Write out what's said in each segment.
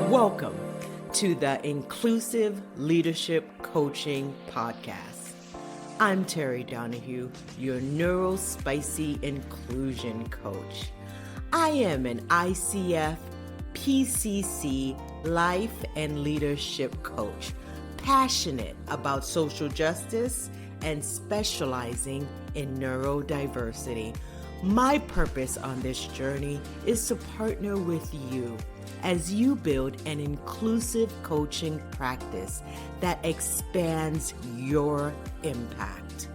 Welcome to the Inclusive Leadership Coaching Podcast. I'm Terri Donohue, your Neuro-Spicy Inclusion Coach. I am an ICF PCC life and leadership coach, passionate about social justice and specializing in neurodiversity. My purpose on this journey is to partner with you as you build an inclusive coaching practice that expands your impact.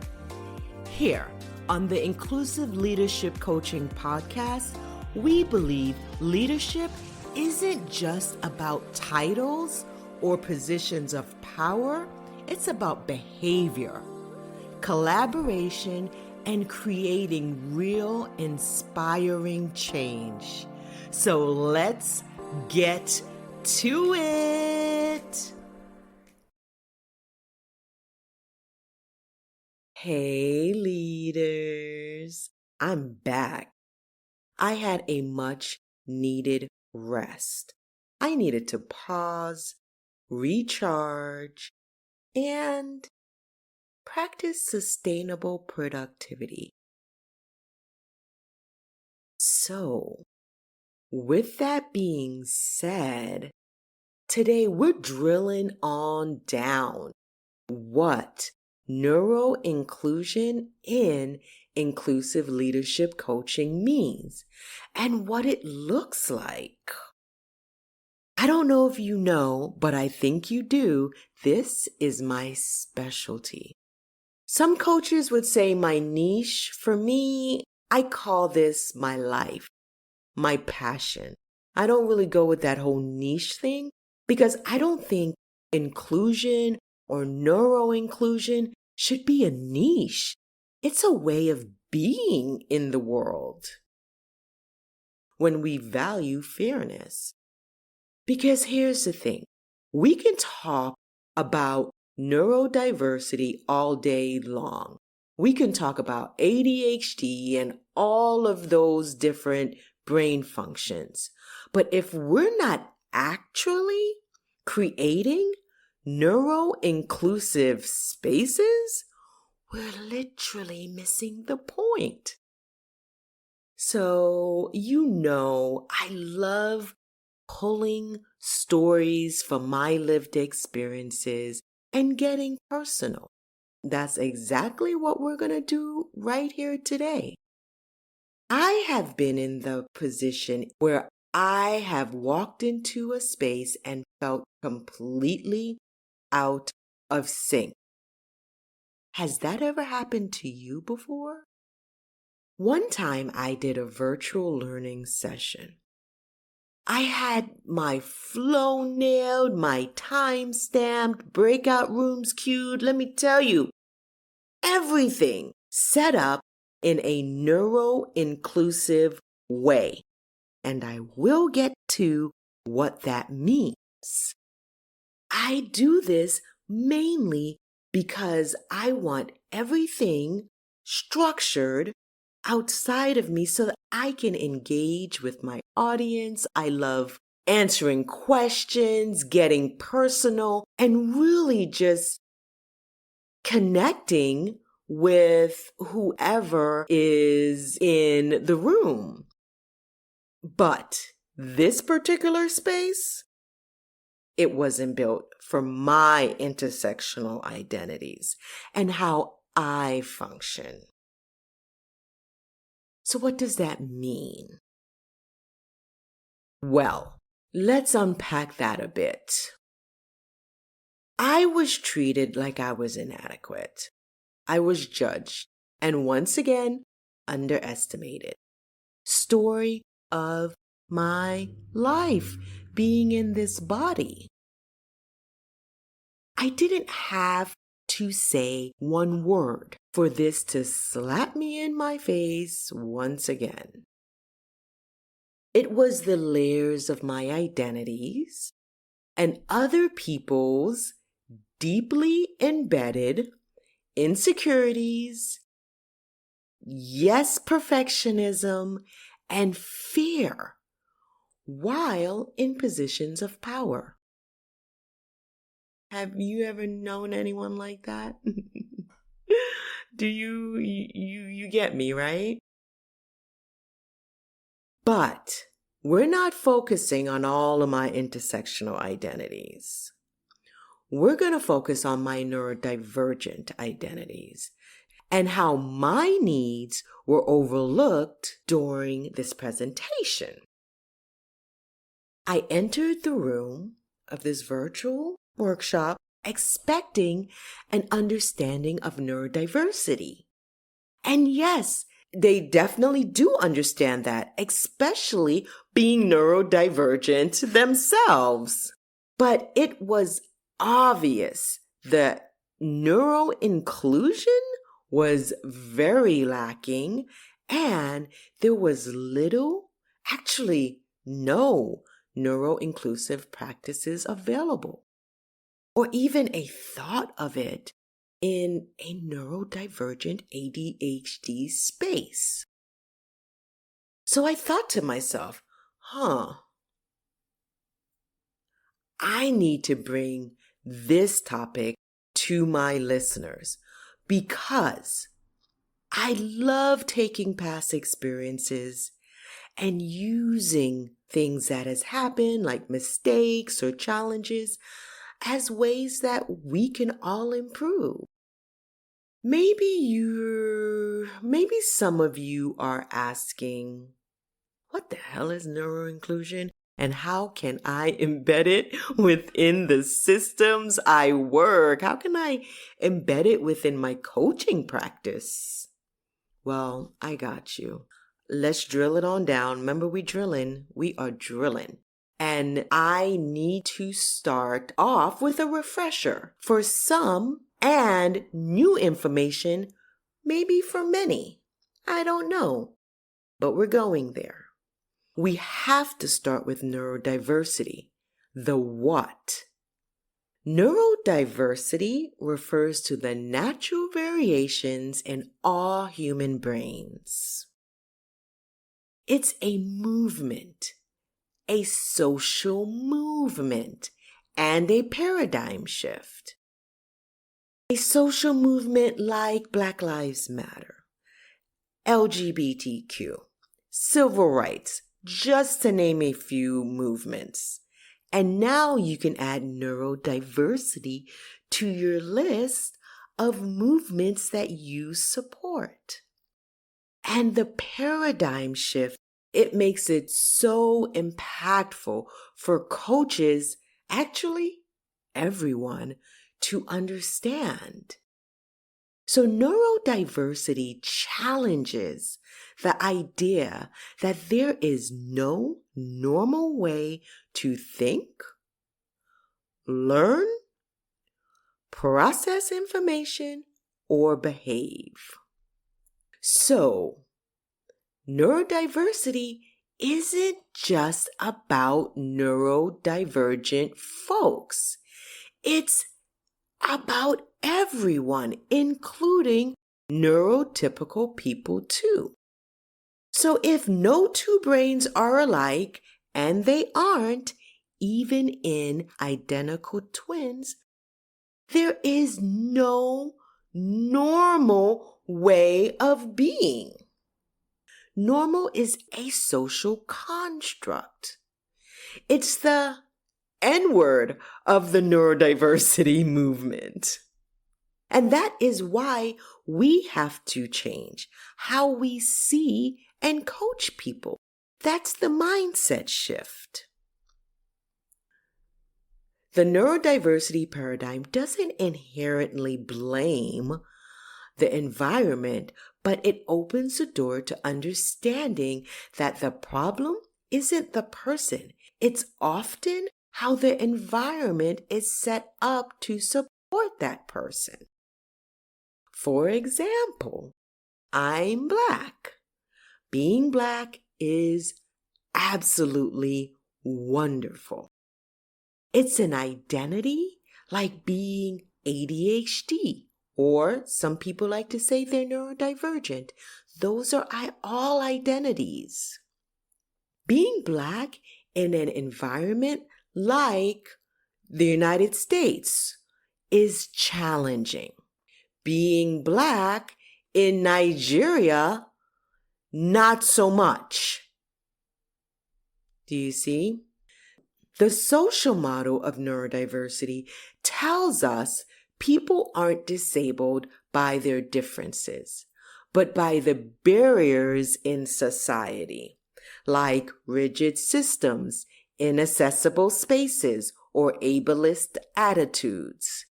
Here on the Inclusive Leadership Coaching Podcast, we believe leadership isn't just about titles or positions of power. It's about behavior, collaboration, and creating real, inspiring change. So let's get to it. Hey, leaders. I'm back. I had a much needed rest. I needed to pause, recharge, and practice sustainable productivity. So, with that being said, today we're drilling on down what neuro-inclusion in inclusive leadership coaching means and what it looks like. I don't know if you know, but I think you do. This is my specialty. Some coaches would say my niche. For me, I call this my life, my passion. I don't really go with that whole niche thing because I don't think inclusion or neuro-inclusion should be a niche. It's a way of being in the world when we value fairness. Because here's the thing, we can talk about neurodiversity all day long. We can talk about ADHD and all of those different brain functions. But if we're not actually creating neuro-inclusive spaces, we're literally missing the point. So, I love pulling stories from my lived experiences and getting personal. That's exactly what we're going to do right here today. I have been in the position where I have walked into a space and felt completely out of sync. Has that ever happened to you before? One time I did a virtual learning session. I had my flow nailed, my time stamped, breakout rooms queued. Let me tell you, everything set up in a neuro-inclusive way. And I will get to what that means. I do this mainly because I want everything structured outside of me so that I can engage with my audience. I love answering questions, getting personal, and really just connecting with whoever is in the room. But this particular space, it wasn't built for my intersectional identities and how I function. So what does that mean? Well, let's unpack that a bit. I was treated like I was inadequate. I was judged and once again underestimated. Story of my life being in this body. I didn't have to say one word for this to slap me in my face once again. It was the layers of my identities and other people's deeply embedded insecurities, yes, perfectionism, and fear while in positions of power. Have you ever known anyone like that? Do you get me, right? But we're not focusing on all of my intersectional identities. We're going to focus on my neurodivergent identities and how my needs were overlooked during this presentation. I entered the room of this virtual workshop expecting an understanding of neurodiversity. And yes, they definitely do understand that, especially being neurodivergent themselves. But it was obvious that neuro-inclusion was very lacking, and there was little, actually no, neuro-inclusive practices available, or even a thought of it in a neurodivergent ADHD space. So I thought to myself, I need to bring this topic to my listeners because I love taking past experiences and using things that has happened, like mistakes or challenges, as ways that we can all improve. Maybe some of you are asking, what the hell is neuro-inclusion? And how can I embed it within the systems I work? How can I embed it within my coaching practice? Well, I got you. Let's drill it on down. Remember, we are drilling. And I need to start off with a refresher for some and new information, maybe for many. I don't know, but we're going there. We have to start with neurodiversity, the what. Neurodiversity refers to the natural variations in all human brains. It's a movement, a social movement, and a paradigm shift. A social movement like Black Lives Matter, LGBTQ, civil rights, just to name a few movements. And now you can add neurodiversity to your list of movements that you support. And the paradigm shift, it makes it so impactful for coaches, actually everyone, to understand. So neurodiversity challenges the idea that there is no normal way to think, learn, process information, or behave. So, neurodiversity isn't just about neurodivergent folks. It's about everyone, including neurotypical people too. So if no two brains are alike, and they aren't, even in identical twins, there is no normal way of being. Normal is a social construct. It's the N-word of the neurodiversity movement. And that is why we have to change how we see and coach people. That's the mindset shift. The neurodiversity paradigm doesn't inherently blame the environment, but it opens the door to understanding that the problem isn't the person. It's often how the environment is set up to support that person. For example, I'm Black. Being Black is absolutely wonderful. It's an identity like being ADHD, or some people like to say they're neurodivergent. Those are all identities. Being Black in an environment like the United States is challenging. Being Black in Nigeria, not so much. Do you see? The social model of neurodiversity tells us people aren't disabled by their differences, but by the barriers in society, like rigid systems, inaccessible spaces, or ableist attitudes.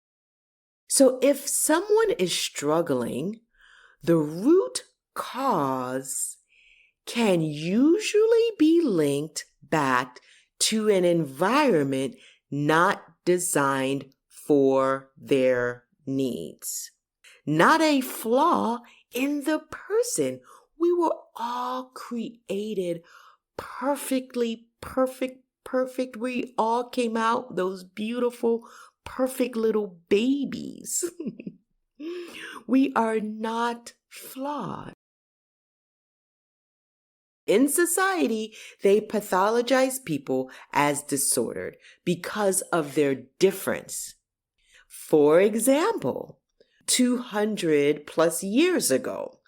So if someone is struggling, the root cause can usually be linked back to an environment not designed for their needs. Not a flaw in the person. We were all created perfectly perfect. We all came out those beautiful, perfect little babies. We are not flawed. In society, they pathologize people as disordered because of their difference. For example, 200 plus years ago,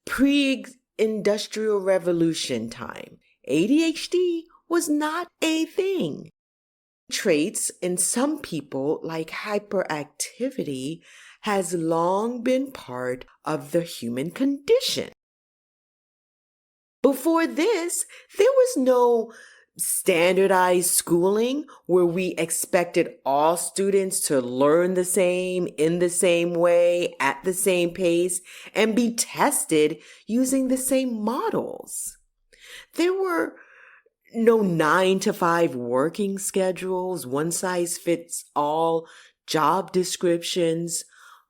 pre-industrial revolution time, ADHD was not a thing. Traits in some people, like hyperactivity, has long been part of the human condition. Before this, there was no standardized schooling where we expected all students to learn the same, in the same way, at the same pace, and be tested using the same models. There were no 9-to-5 working schedules, one-size-fits-all job descriptions,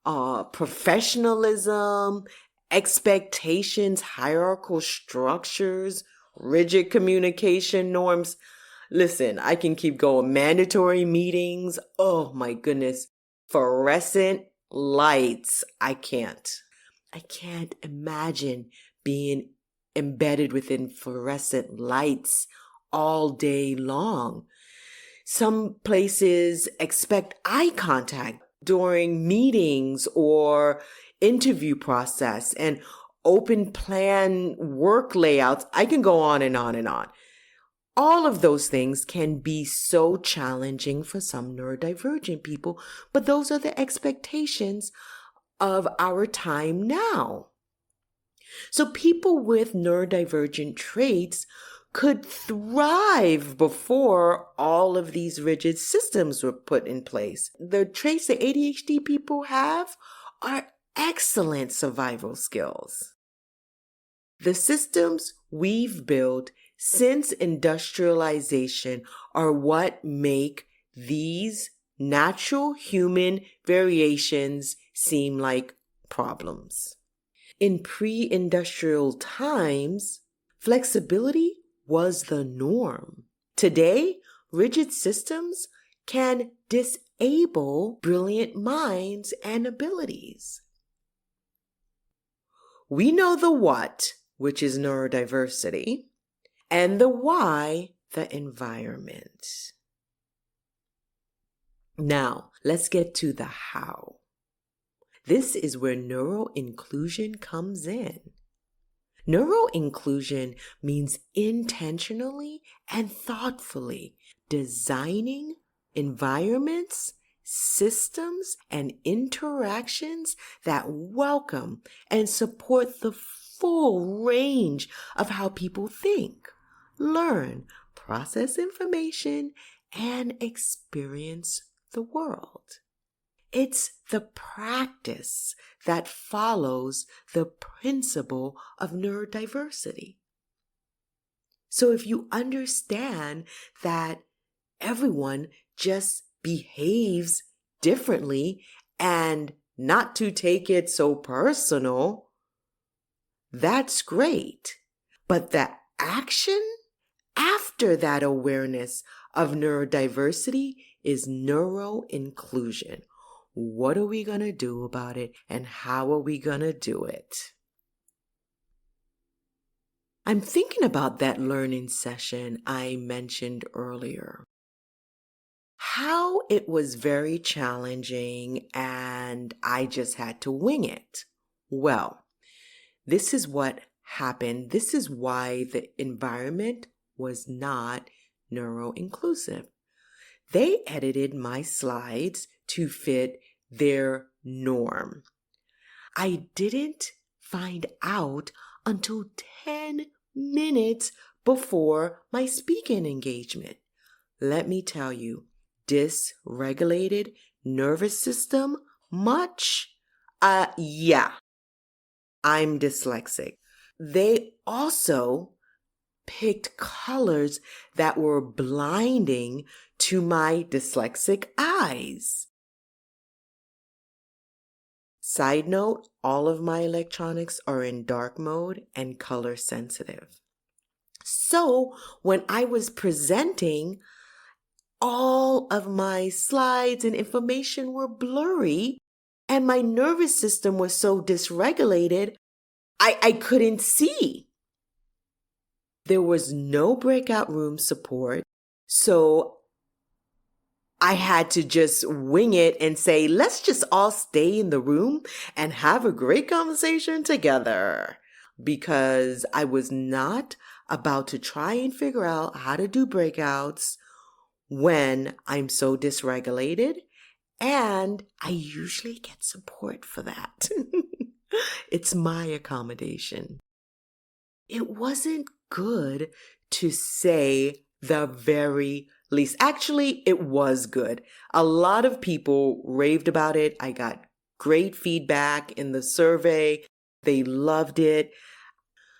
professionalism, expectations, hierarchical structures, rigid communication norms. Listen, I can keep going. Mandatory meetings. Oh my goodness. Fluorescent lights. I can't imagine being embedded within fluorescent lights all day long. Some places expect eye contact during meetings or interview process and open plan work layouts. I can go on and on and on. All of those things can be so challenging for some neurodivergent people, but those are the expectations of our time now. So people with neurodivergent traits could thrive before all of these rigid systems were put in place. The traits that ADHD people have are excellent survival skills. The systems we've built since industrialization are what make these natural human variations seem like problems. In pre-industrial times, flexibility was the norm. Today, rigid systems can disable brilliant minds and abilities. We know the what, which is neurodiversity, and the why, the environment. Now, let's get to the how. This is where neuro-inclusion comes in. Neuro-inclusion means intentionally and thoughtfully designing environments, systems, and interactions that welcome and support the full range of how people think, learn, process information, and experience the world. It's the practice that follows the principle of neurodiversity. So if you understand that everyone just behaves differently and not to take it so personal, that's great. But the action after that awareness of neurodiversity is neuro-inclusion. What are we going to do about it, and how are we going to do it? I'm thinking about that learning session I mentioned earlier. How it was very challenging and I just had to wing it. Well, this is what happened. This is why the environment was not neuro-inclusive. They edited my slides to fit their norm. I didn't find out until 10 minutes before my speaking engagement. Let me tell you, dysregulated nervous system, much? Yeah, I'm dyslexic. They also picked colors that were blinding to my dyslexic eyes. Side note, all of my electronics are in dark mode and color sensitive. So when I was presenting, all of my slides and information were blurry and my nervous system was so dysregulated, I couldn't see. There was no breakout room support, so I had to just wing it and say, let's just all stay in the room and have a great conversation together. Because I was not about to try and figure out how to do breakouts when I'm so dysregulated, and I usually get support for that. It's my accommodation. It wasn't good to say the very least. Actually, it was good. A lot of people raved about it. I got great feedback in the survey. They loved it.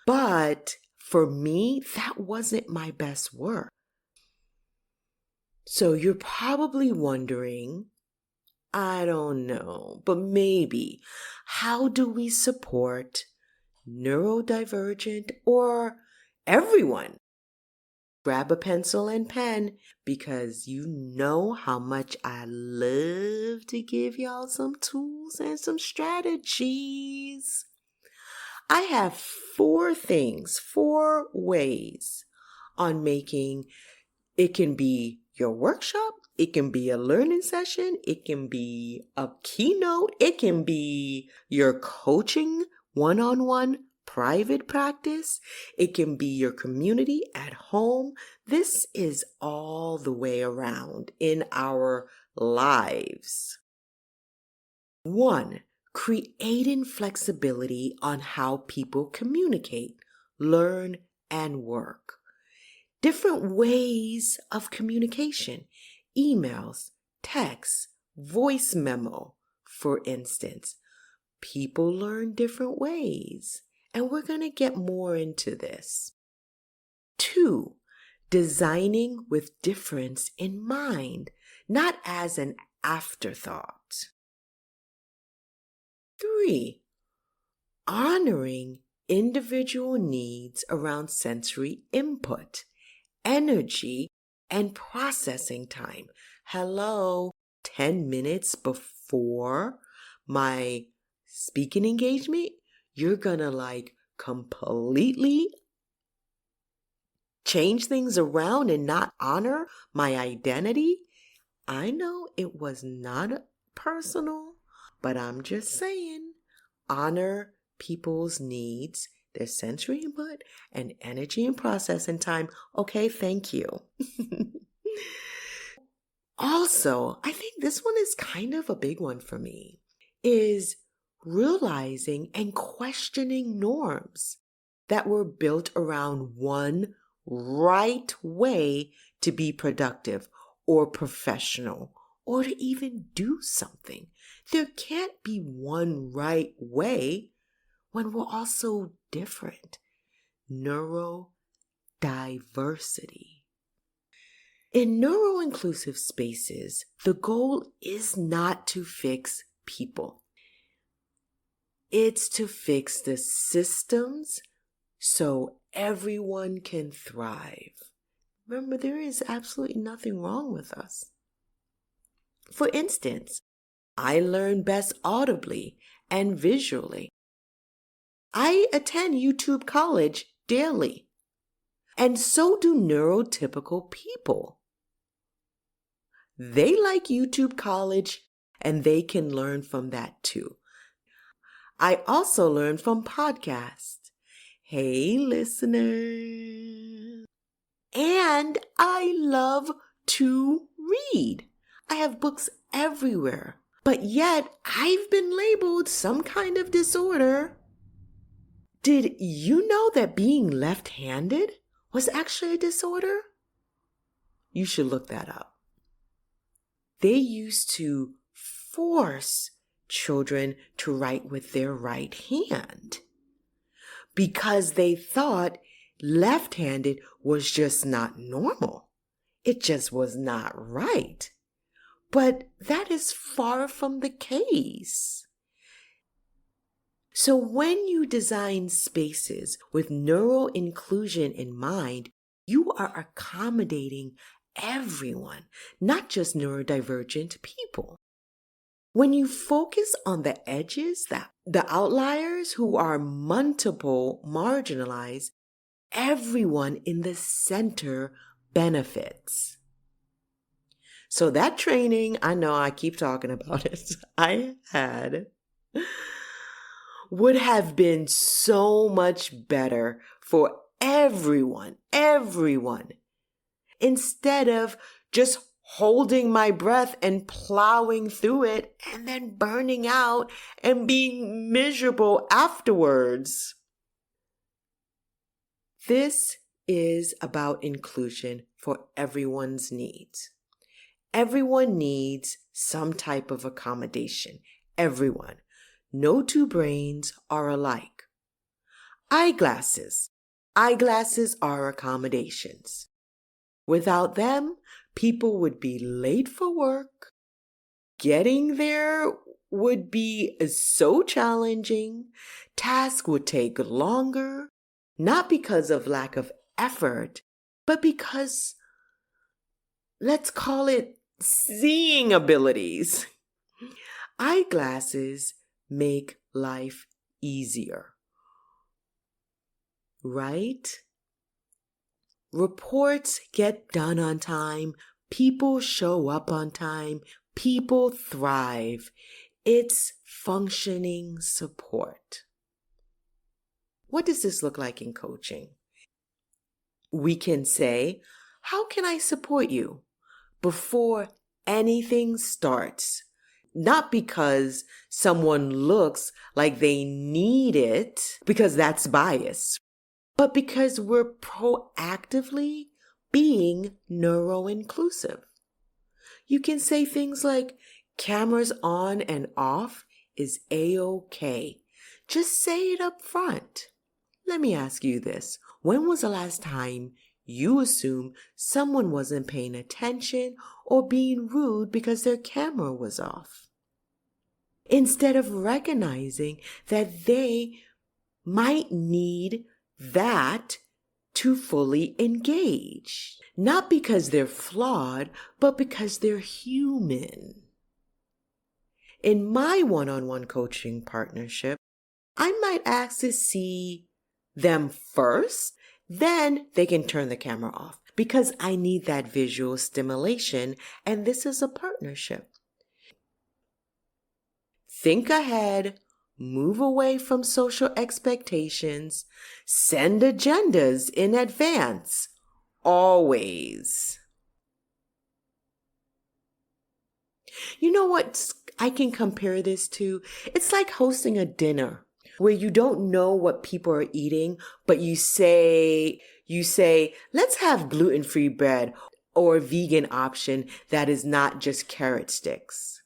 But for me, that wasn't my best work. So you're probably wondering, I don't know, but maybe, how do we support neurodivergent or everyone? Grab a pencil and pen because you know how much I love to give y'all some tools and some strategies. I have 4 ways on making it. Can be your workshop, it can be a learning session, it can be a keynote, it can be your coaching one-on-one private practice, it can be your community at home. This is all the way around in our lives. 1, creating flexibility on how people communicate, learn, and work. Different ways of communication, emails, texts, voice memo, for instance. People learn different ways, and we're going to get more into this. 2, designing with difference in mind, not as an afterthought. 3, honoring individual needs around sensory input, energy, and processing time. Hello, 10 minutes before my speaking engagement, you're gonna completely change things around and not honor my identity. I know it was not personal, but I'm just saying, honor people's needs, their sensory input, and energy and processing time. Okay, thank you. Also, I think this one is kind of a big one for me, is realizing and questioning norms that were built around one right way to be productive or professional or to even do something. There can't be one right way when we're all so different. Neurodiversity. In neuro-inclusive spaces, the goal is not to fix people. It's to fix the systems so everyone can thrive. Remember, there is absolutely nothing wrong with us. For instance, I learn best audibly and visually. I attend YouTube College daily. And so do neurotypical people. They like YouTube College, and they can learn from that too. I also learn from podcasts. Hey, listeners. And I love to read. I have books everywhere, but yet I've been labeled some kind of disorder. Did you know that being left-handed was actually a disorder? You should look that up. They used to force children to write with their right hand because they thought left-handed was just not normal. It just was not right. But that is far from the case. So when you design spaces with neuro-inclusion in mind, you are accommodating everyone, not just neurodivergent people. When you focus on the edges, the outliers who are multiple marginalized, everyone in the center benefits. So that training, I know I keep talking about it, I had, would have been so much better for everyone, instead of just holding my breath and plowing through it and then burning out and being miserable afterwards. This is about inclusion for everyone's needs. Everyone needs some type of accommodation. Everyone. No two brains are alike. Eyeglasses. Eyeglasses are accommodations. Without them, people would be late for work. Getting there would be so challenging. Tasks would take longer, not because of lack of effort, but because, let's call it seeing abilities. Eyeglasses make life easier, right? Reports get done on time. People show up on time. People thrive. It's functioning support. What does this look like in coaching? We can say, how can I support you? Before anything starts. Not because someone looks like they need it, because that's bias, but because we're proactively being neuro-inclusive. You can say things like, cameras on and off is A-okay. Just say it up front. Let me ask you this. When was the last time you assumed someone wasn't paying attention or being rude because their camera was off? Instead of recognizing that they might need that to fully engage. Not because they're flawed, but because they're human. In my one-on-one coaching partnership, I might ask to see them first, then they can turn the camera off because I need that visual stimulation, and this is a partnership. Think ahead, move away from social expectations, send agendas in advance, always. You know what I can compare this to? It's like hosting a dinner where you don't know what people are eating, but you say, let's have gluten-free bread or a vegan option that is not just carrot sticks.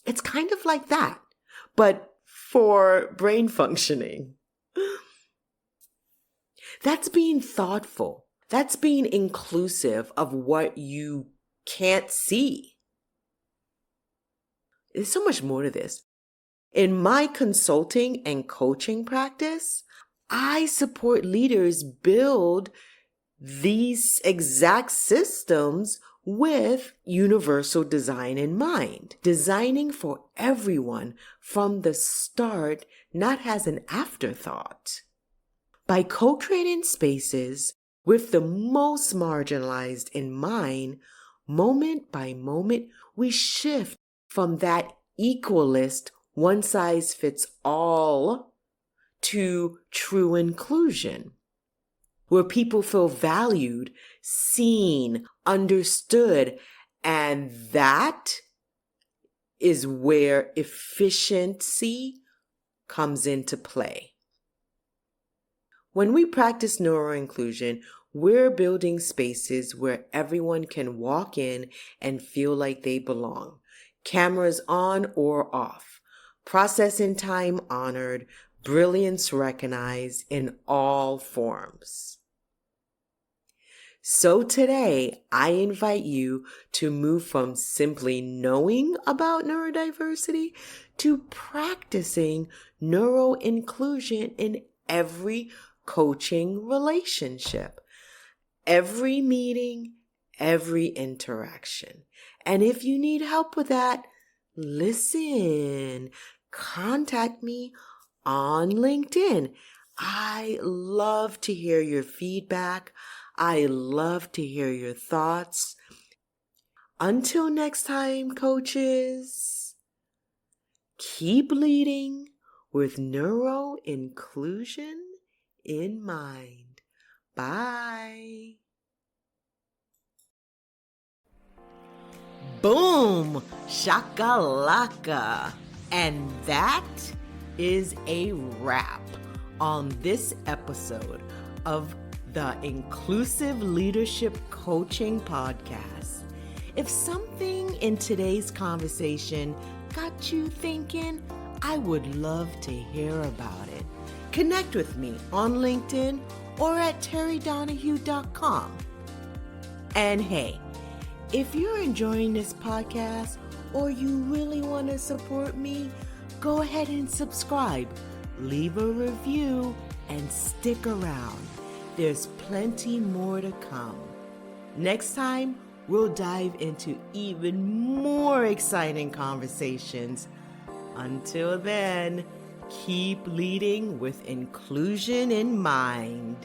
It's kind of like that, but for brain functioning. That's being thoughtful. That's being inclusive of what you can't see. There's so much more to this. In my consulting and coaching practice, I support leaders build these exact systems with universal design in mind. Designing for everyone from the start, not as an afterthought. By co-creating spaces with the most marginalized in mind, moment by moment, we shift from that equalist, one-size-fits-all to true inclusion, where people feel valued, seen, understood, and that is where efficiency comes into play. When we practice neuro-inclusion, we're building spaces where everyone can walk in and feel like they belong. Cameras on or off, processing time honored, brilliance recognized in all forms. So today, I invite you to move from simply knowing about neurodiversity to practicing neuro-inclusion in every coaching relationship, every meeting, every interaction. And if you need help with that, listen, contact me on LinkedIn. I love to hear your feedback. I love to hear your thoughts. Until next time, coaches, keep leading with neuro-inclusion in mind. Bye. Boom! Shakalaka! And that is a wrap on this episode of the Inclusive Leadership Coaching Podcast. If something in today's conversation got you thinking, I would love to hear about it. Connect with me on LinkedIn or at terridonohue.com. And hey, if you're enjoying this podcast or you really want to support me, go ahead and subscribe, leave a review, and stick around. There's plenty more to come. Next time, we'll dive into even more exciting conversations. Until then, keep leading with inclusion in mind.